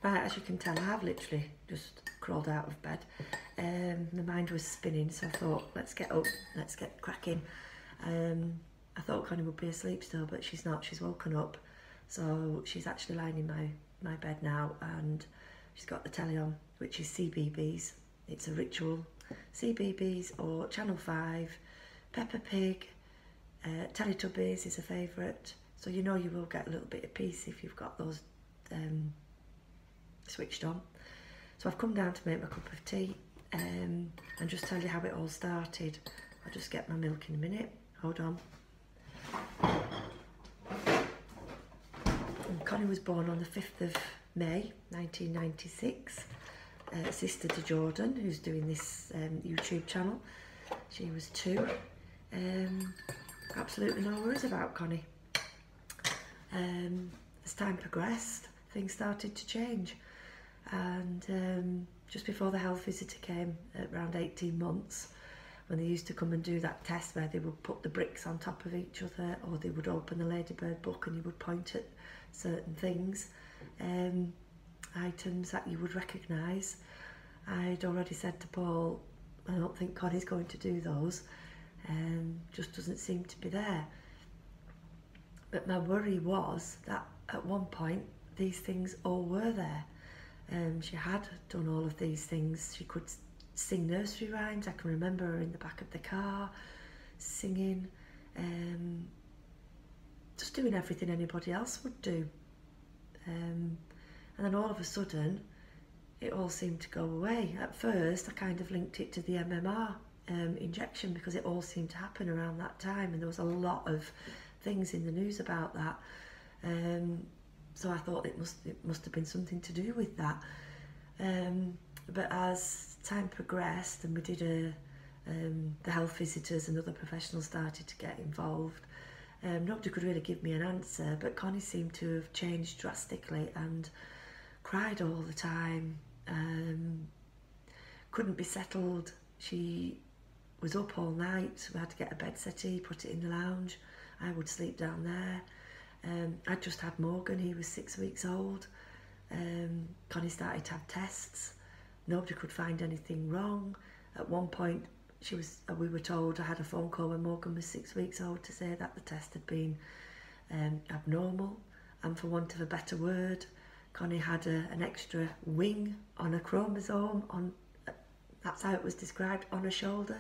Right, as you can tell, I've literally just crawled out of bed. My mind was spinning, so I thought, let's get up, let's get cracking. I thought Connie would be asleep still, but she's not. She's woken up, so she's actually lying in my bed now, and she's got the telly on, which is CBeebies. It's a ritual. CBeebies or Channel 5, Peppa Pig, Teletubbies is a favourite. So you know you will get a little bit of peace if you've got those switched on. So I've come down to make my cup of tea and just tell you how it all started. I'll just get my milk in a minute. Hold on. And Connie was born on the 5th of May 1996. Sister to Jordan, who's doing this YouTube channel. She was 2. Absolutely no worries about Connie. As time progressed, things started to change, and just before the health visitor came at around 18 months, when they used to come and do that test where they would put the bricks on top of each other, or they would open the Ladybird book and you would point at certain things, items that you would recognise. I'd already said to Paul, I don't think Connie's going to do those, just doesn't seem to be there. But my worry was that at one point these things all were there. She had done all of these things. She could sing nursery rhymes. I can remember her in the back of the car singing, just doing everything anybody else would do. And then all of a sudden it all seemed to go away. At first I kind of linked it to the MMR injection, because it all seemed to happen around that time, and there was a lot of things in the news about that. So I thought it must have been something to do with that. But as time progressed and we did the health visitors and other professionals started to get involved, nobody could really give me an answer, but Connie seemed to have changed drastically and cried all the time, couldn't be settled. She was up all night. We had to get a bed settee, put it in the lounge. I would sleep down there. I'd just had Morgan, he was 6 weeks old. Connie started to have tests. Nobody could find anything wrong. At one point, we were told, I had a phone call when Morgan was 6 weeks old to say that the test had been abnormal, and for want of a better word, Connie had an extra wing on a chromosome, that's how it was described, on her shoulder,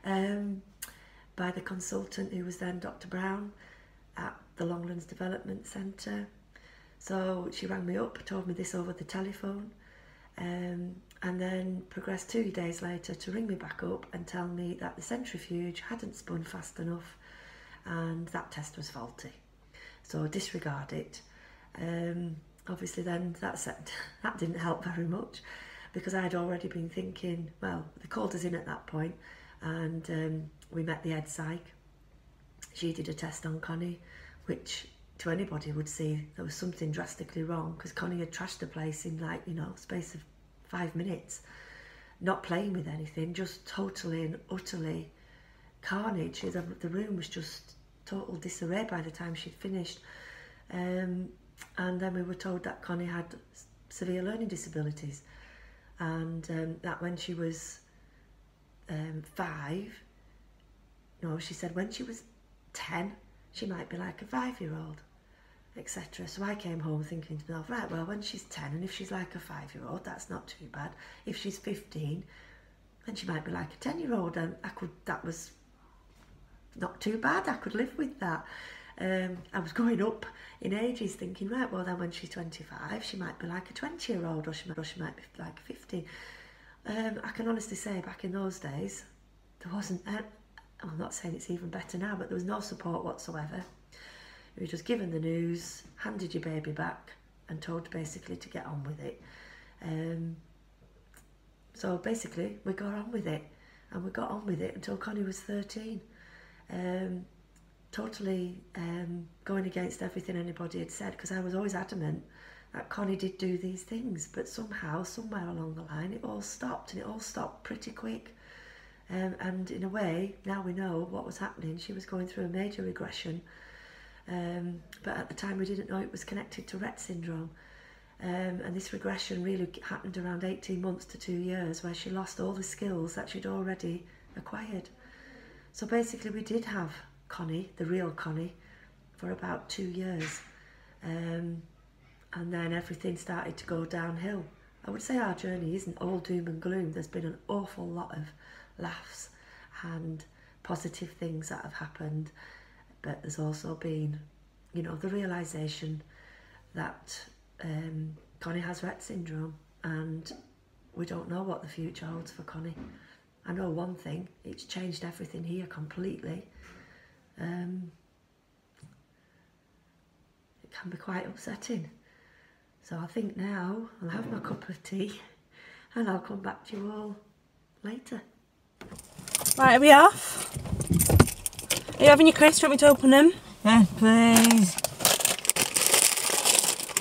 by the consultant who was then Dr. Brown at the Longlands Development Centre. So she rang me up, told me this over the telephone, and then progressed 2 days later to ring me back up and tell me that the centrifuge hadn't spun fast enough and that test was faulty. So disregard it. Obviously then that didn't help very much, because I had already been thinking, well, they called us in at that point, and we met the head psych. She did a test on Connie, which to anybody would see there was something drastically wrong, because Connie had trashed the place in, like, space of 5 minutes, not playing with anything, just totally and utterly carnage. The room was just total disarray by the time she'd finished. And then we were told that Connie had severe learning disabilities, and that when she was 5, no, she said when she was 10, she might be like a 5-year-old, etc. So I came home thinking to myself, right, well, when she's 10, and if she's like a 5-year-old, that's not too bad. If she's 15, then she might be like a 10-year-old, and that was not too bad. I could live with that. I was going up in ages thinking, right, well then when she's 25, she might be like a 20-year-old, or she might be like 15. I can honestly say back in those days, there wasn't, I'm not saying it's even better now, but there was no support whatsoever. You were just given the news, handed your baby back, and told basically to get on with it. So basically we got on with it, and we got on with it until Connie was 13. Totally going against everything anybody had said, because I was always adamant that Connie did do these things, but somehow, somewhere along the line, it all stopped, and it all stopped pretty quick. And in a way, now we know what was happening. She was going through a major regression, but at the time we didn't know it was connected to Rett syndrome. And this regression really happened around 18 months to 2 years, where she lost all the skills that she'd already acquired. So basically we did have Connie, the real Connie, for about 2 years. And then everything started to go downhill. I would say our journey isn't all doom and gloom. There's been an awful lot of laughs and positive things that have happened, but there's also been, you know, the realisation that Connie has Rett syndrome, and we don't know what the future holds for Connie. I know one thing, it's changed everything here completely. It can be quite upsetting. So I think now I'll have my cup of tea and I'll come back to you all later. Right, are we off? Are you having your crisps? Do you want me to open them? Yes, please.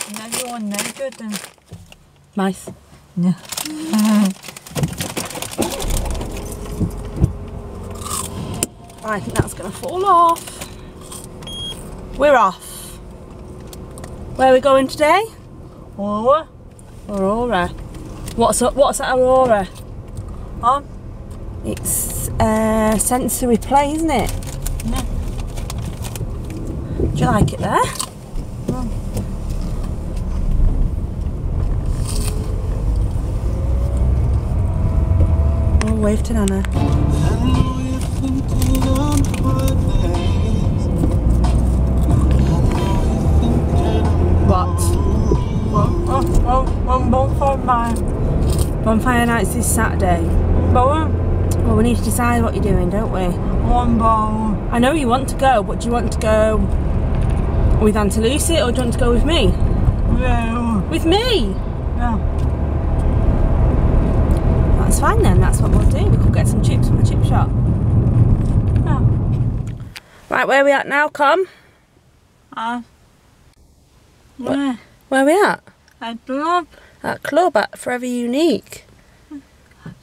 And everyone naked then. Nice. Yeah. I think that's going to fall off. We're off. Where are we going today? Aurora. Aurora. What's at Aurora? Huh? It's sensory play, isn't it? Yeah. Do you like it there? Yeah. Oh, wave to Nana. What? Bonfire night's this Saturday. Well, we need to decide what you're doing, don't we? One bowl. I know you want to go, but do you want to go with Auntie Lucy or do you want to go with me? Yeah. With me? Yeah. That's fine then, that's what we'll do. We could get some chips from the chip shop. Yeah. Right, where are we at now, Con? Where? Where are we at? At club. At club at Forever Unique.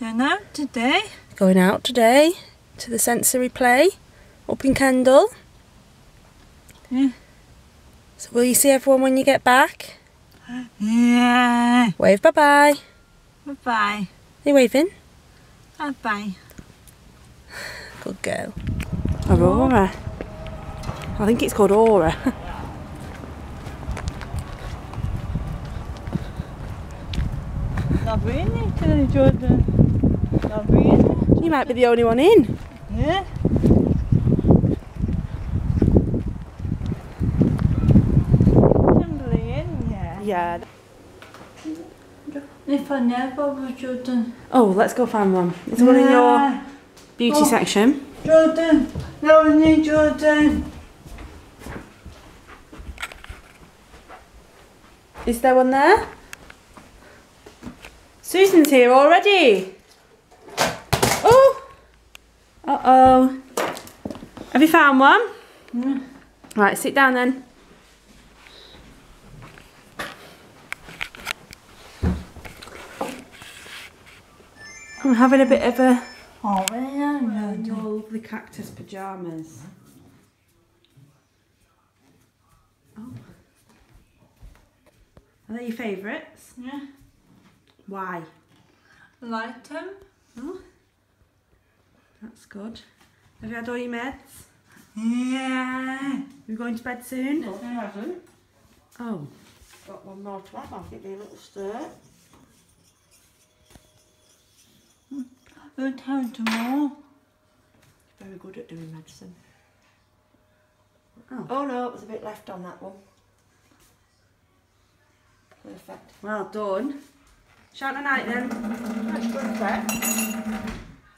You're out today. Going out today to the sensory play up in Kendal. Yeah. So will you see everyone when you get back? Yeah. Wave bye-bye. Bye-bye. Are you waving? Bye-bye. Good girl. Aurora. I think it's called Aura. Not really today, Jordan. Not really. You might be the only one in. Yeah. Yeah. If I never was Jordan. Oh, let's go find one. Is there one in your beauty section? Jordan. No, need Jordan. Is there one there? Susan's here already. Oh! Uh-oh. Have you found one? Yeah. Right, sit down then. I'm having a bit of a... Oh, yeah. in your lovely cactus pyjamas. Oh. Are they your favourites? Yeah. Why? Like them. Oh, that's good. Have you had all your meds? Yeah. You're going to bed soon? No, I haven't. Oh. Got one more to have. I'll give you a little stir. Good time tomorrow. Very good at doing medicine. Oh no, it was a bit left on that one. Perfect. Well done. Shout a night then. Right, go to bed.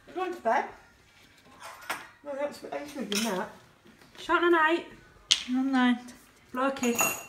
You're going to bed? No, that's what I was thinking that. Shout a night. Good night. Blow a kiss.